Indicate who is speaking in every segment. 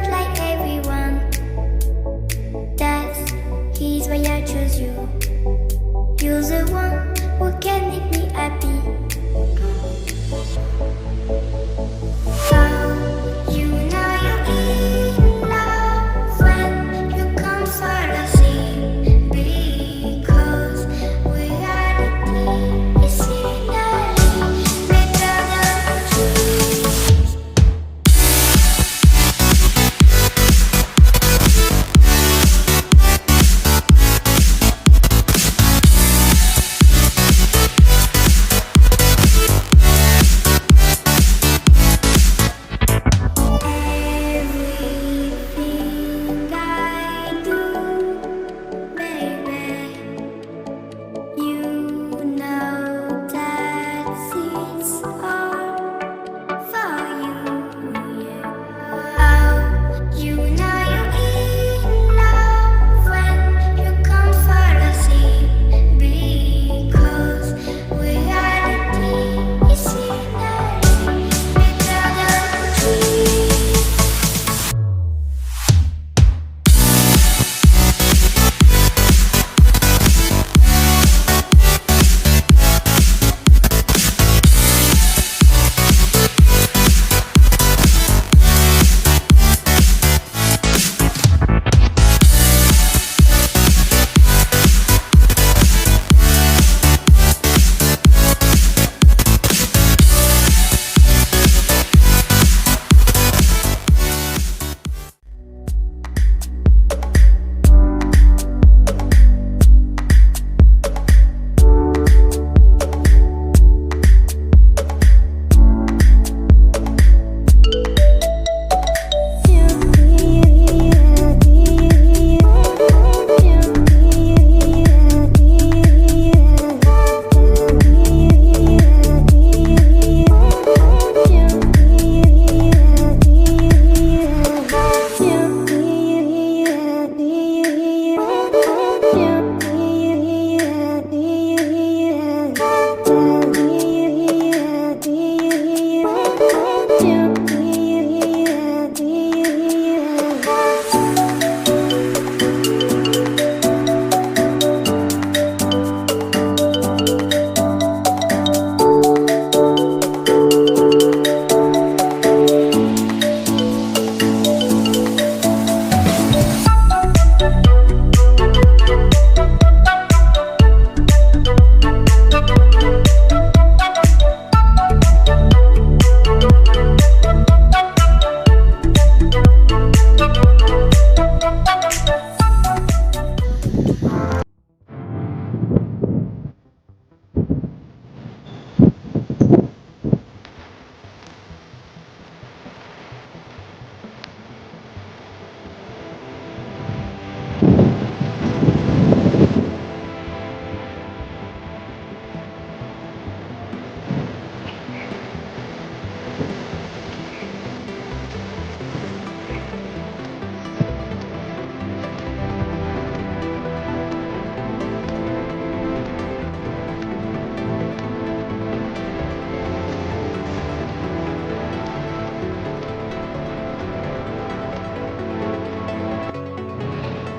Speaker 1: not like everyone. That's he's why I choose you. You're the one who can make me happy. How you know you're in love when you come for the same, because reality is finally better than dreams. Everything I do, baby, you know that it's all for you, yeah. Oh, you know you're in love when you come for the same, because reality is finally better than dreams.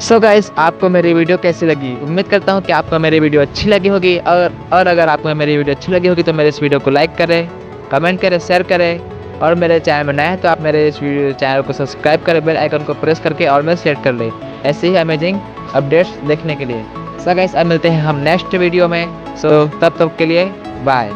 Speaker 2: So guys, आपको मेरी video कैसी लगी? उम्मीद करता हूँ कि आपको मेरी वीडियो अच्छी लगी होगी। और अगर आपको मेरी वीडियो अच्छी लगी होगी तो मेरे इस वीडियो को लाइक करें, कमेंट करें, शेयर करें। और मेरे चैनल में नया है तो आप मेरे इस चैनल को सब्सक्राइब करें, बेल आइकन को प्रेस करके और में सेट कर लें ऐसे ही अमेजिंग अपडेट्स देखने के लिए। सो गाइस, अब मिलते हैं हम नेक्स्ट वीडियो में। सो तब तक के लिए बाय।